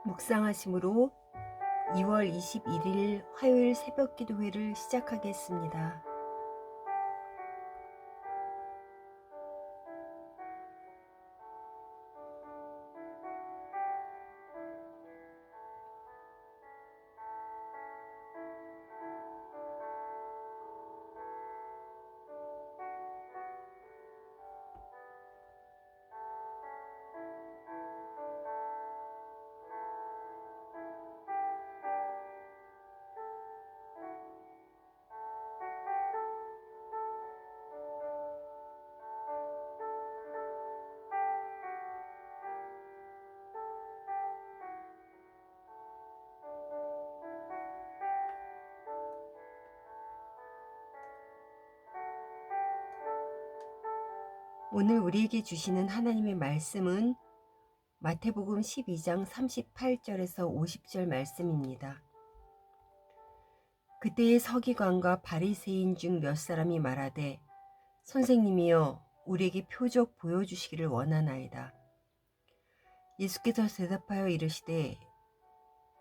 묵상하심으로 2월 21일 화요일 새벽 기도회를 시작하겠습니다. 오늘 우리에게 주시는 하나님의 말씀은 마태복음 12장 38절에서 50절 말씀입니다. 그때의 서기관과 바리새인 중 몇 사람이 말하되 선생님이여 우리에게 표적 보여주시기를 원하나이다. 예수께서 대답하여 이르시되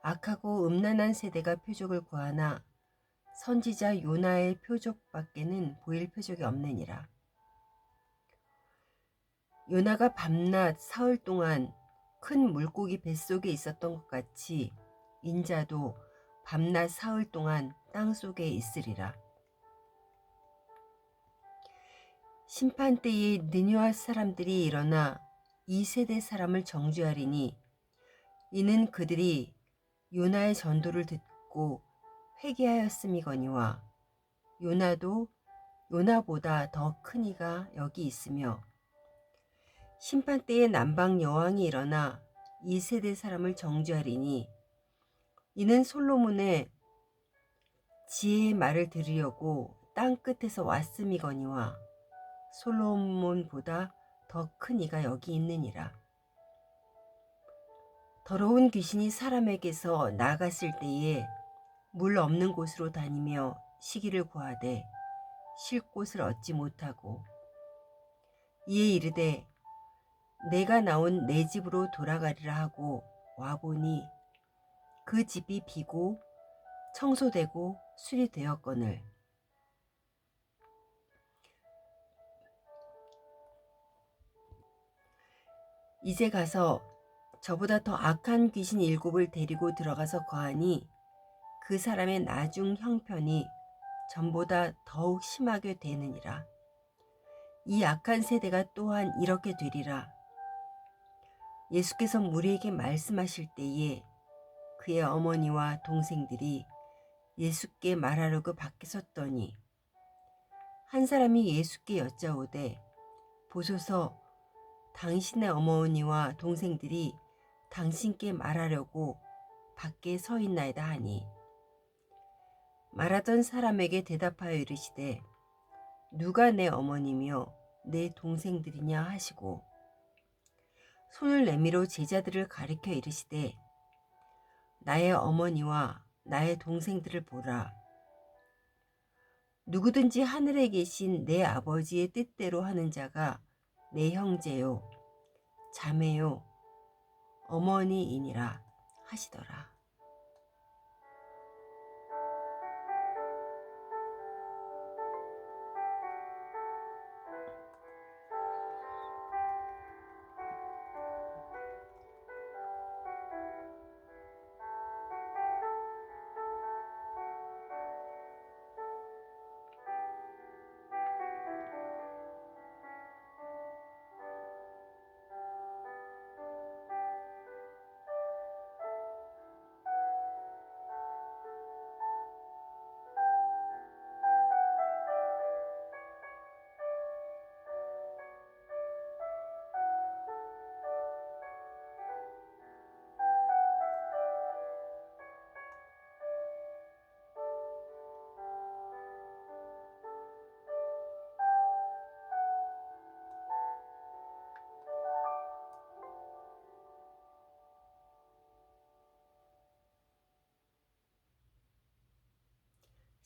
악하고 음란한 세대가 표적을 구하나 선지자 요나의 표적밖에는 보일 표적이 없느니라. 요나가 밤낮 사흘 동안 큰 물고기 뱃속에 있었던 것 같이 인자도 밤낮 사흘 동안 땅속에 있으리라. 심판때에 느냐와 사람들이 일어나 이 세대 사람을 정죄하리니 이는 그들이 요나의 전도를 듣고 회개하였음이거니와 요나도 요나보다 더 큰 이가 여기 있으며 심판때에 남방 여왕이 일어나 이 세대 사람을 정죄하리니 이는 솔로몬의 지혜의 말을 들으려고 땅 끝에서 왔음이거니와 솔로몬보다 더 큰 이가 여기 있느니라. 더러운 귀신이 사람에게서 나갔을 때에 물 없는 곳으로 다니며 쉬기를 구하되 쉴 곳을 얻지 못하고 이에 이르되 내가 나온 내 집으로 돌아가리라 하고 와보니 그 집이 비고 청소되고 수리되었거늘 이제 가서 저보다 더 악한 귀신 7을 데리고 들어가서 거하니 그 사람의 나중 형편이 전보다 더욱 심하게 되느니라. 이 악한 세대가 또한 이렇게 되리라. 예수께서 우리에게 말씀하실 때에 그의 어머니와 동생들이 예수께 말하려고 밖에 섰더니 한 사람이 예수께 여짜오되 보소서 당신의 어머니와 동생들이 당신께 말하려고 밖에 서 있나이다 하니 말하던 사람에게 대답하여 이르시되 누가 내 어머니며 내 동생들이냐 하시고 손을 내밀어 제자들을 가리켜 이르시되 나의 어머니와 나의 동생들을 보라. 누구든지 하늘에 계신 내 아버지의 뜻대로 하는 자가 내 형제요 자매요 어머니이니라 하시더라.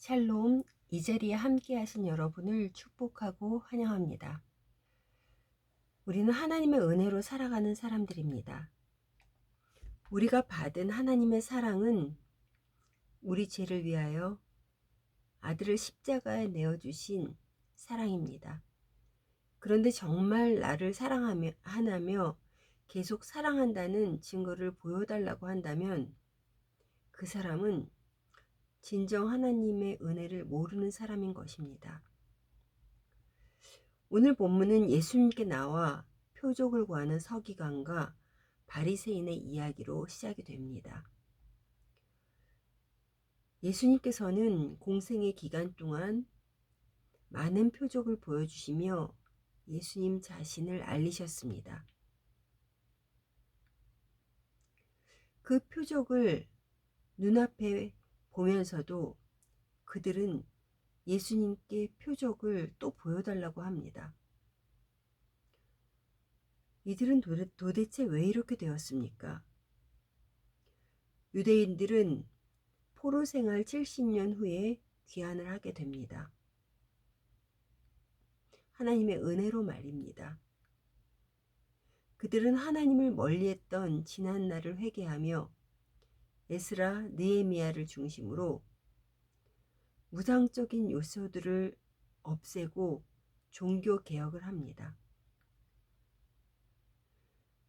샬롬, 이 자리에 함께 하신 여러분을 축복하고 환영합니다. 우리는 하나님의 은혜로 살아가는 사람들입니다. 우리가 받은 하나님의 사랑은 우리 죄를 위하여 아들을 십자가에 내어주신 사랑입니다. 그런데 정말 나를 사랑하며 계속 사랑한다는 증거를 보여달라고 한다면 그 사람은 진정 하나님의 은혜를 모르는 사람인 것입니다. 오늘 본문은 예수님께 나와 표적을 구하는 서기관과 바리새인의 이야기로 시작이 됩니다. 예수님께서는 공생의 기간 동안 많은 표적을 보여주시며 예수님 자신을 알리셨습니다. 그 표적을 눈앞에 보면서도 그들은 예수님께 표적을 또 보여달라고 합니다. 이들은 도대체 왜 이렇게 되었습니까? 유대인들은 포로 생활 70년 후에 귀환을 하게 됩니다. 하나님의 은혜로 말입니다. 그들은 하나님을 멀리했던 지난 날을 회개하며 에스라, 느헤미야를 중심으로 무상적인 요소들을 없애고 종교 개혁을 합니다.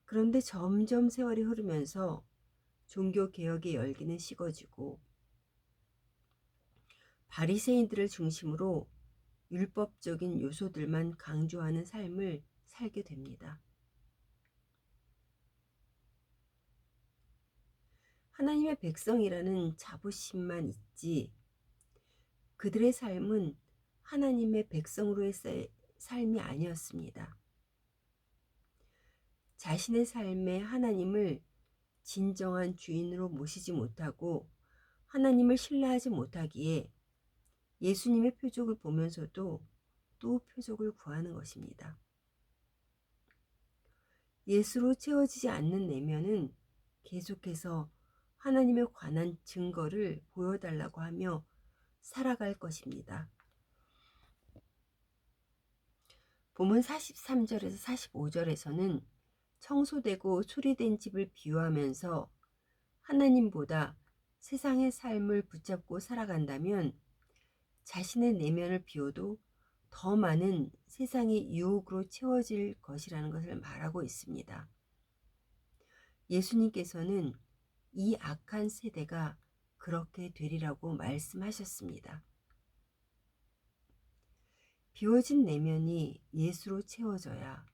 그런데 점점 세월이 흐르면서 종교 개혁의 열기는 식어지고 바리새인들을 중심으로 율법적인 요소들만 강조하는 삶을 살게 됩니다. 하나님의 백성이라는 자부심만 있지 그들의 삶은 하나님의 백성으로의 삶이 아니었습니다. 자신의 삶에 하나님을 진정한 주인으로 모시지 못하고 하나님을 신뢰하지 못하기에 예수님의 표적을 보면서도 또 표적을 구하는 것입니다. 예수로 채워지지 않는 내면은 계속해서 하나님에 관한 증거를 보여달라고 하며 살아갈 것입니다. 본문 43절에서 45절에서는 청소되고 수리된 집을 비유하면서 하나님보다 세상의 삶을 붙잡고 살아간다면 자신의 내면을 비워도 더 많은 세상의 유혹으로 채워질 것이라는 것을 말하고 있습니다. 예수님께서는 이 악한 세대가 그렇게 되리라고 말씀하셨습니다. 비워진 내면이 예수로 채워져야,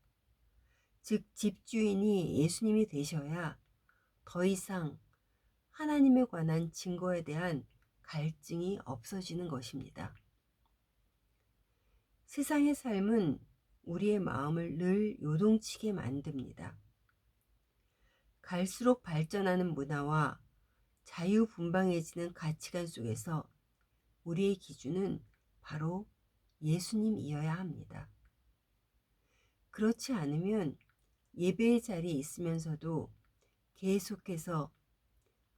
즉 집주인이 예수님이 되셔야 더 이상 하나님에 관한 증거에 대한 갈증이 없어지는 것입니다. 세상의 삶은 우리의 마음을 늘 요동치게 만듭니다. 갈수록 발전하는 문화와 자유분방해지는 가치관 속에서 우리의 기준은 바로 예수님이어야 합니다. 그렇지 않으면 예배의 자리에 있으면서도 계속해서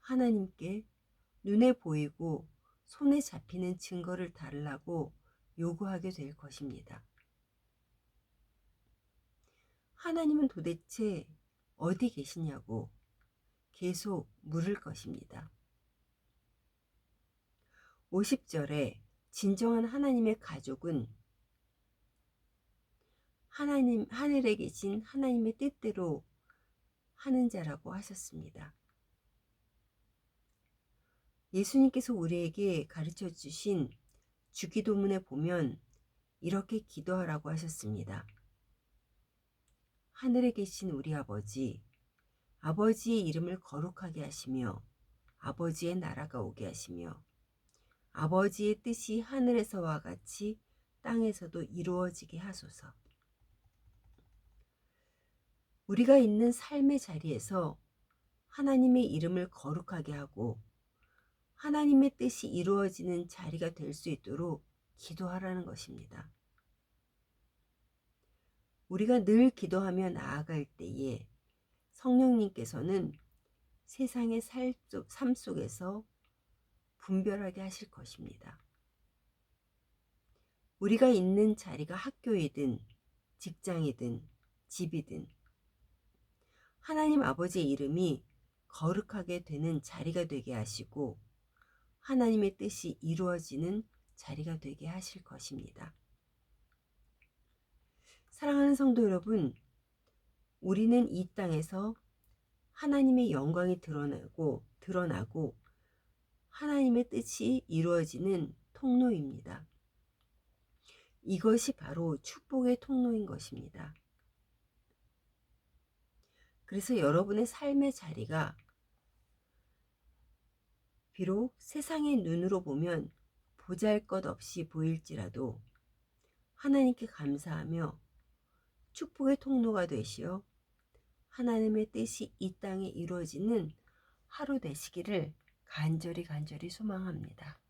하나님께 눈에 보이고 손에 잡히는 증거를 달라고 요구하게 될 것입니다. 하나님은 도대체 어디 계시냐고 계속 물을 것입니다. 50절에 진정한 하나님의 가족은 하늘에 계신 하나님의 뜻대로 하는 자라고 하셨습니다. 예수님께서 우리에게 가르쳐 주신 주기도문에 보면 이렇게 기도하라고 하셨습니다. 하늘에 계신 우리 아버지, 아버지의 이름을 거룩하게 하시며 아버지의 나라가 오게 하시며 아버지의 뜻이 하늘에서와 같이 땅에서도 이루어지게 하소서. 우리가 있는 삶의 자리에서 하나님의 이름을 거룩하게 하고 하나님의 뜻이 이루어지는 자리가 될 수 있도록 기도하라는 것입니다. 우리가 늘 기도하며 나아갈 때에 성령님께서는 세상의 삶 속에서 분별하게 하실 것입니다. 우리가 있는 자리가 학교이든 직장이든 집이든 하나님 아버지의 이름이 거룩하게 되는 자리가 되게 하시고 하나님의 뜻이 이루어지는 자리가 되게 하실 것입니다. 사랑하는 성도 여러분, 우리는 이 땅에서 하나님의 영광이 드러나고 하나님의 뜻이 이루어지는 통로입니다. 이것이 바로 축복의 통로인 것입니다. 그래서 여러분의 삶의 자리가 비록 세상의 눈으로 보면 보잘것없이 보일지라도 하나님께 감사하며 축복의 통로가 되시어 하나님의 뜻이 이 땅에 이루어지는 하루 되시기를 간절히 소망합니다.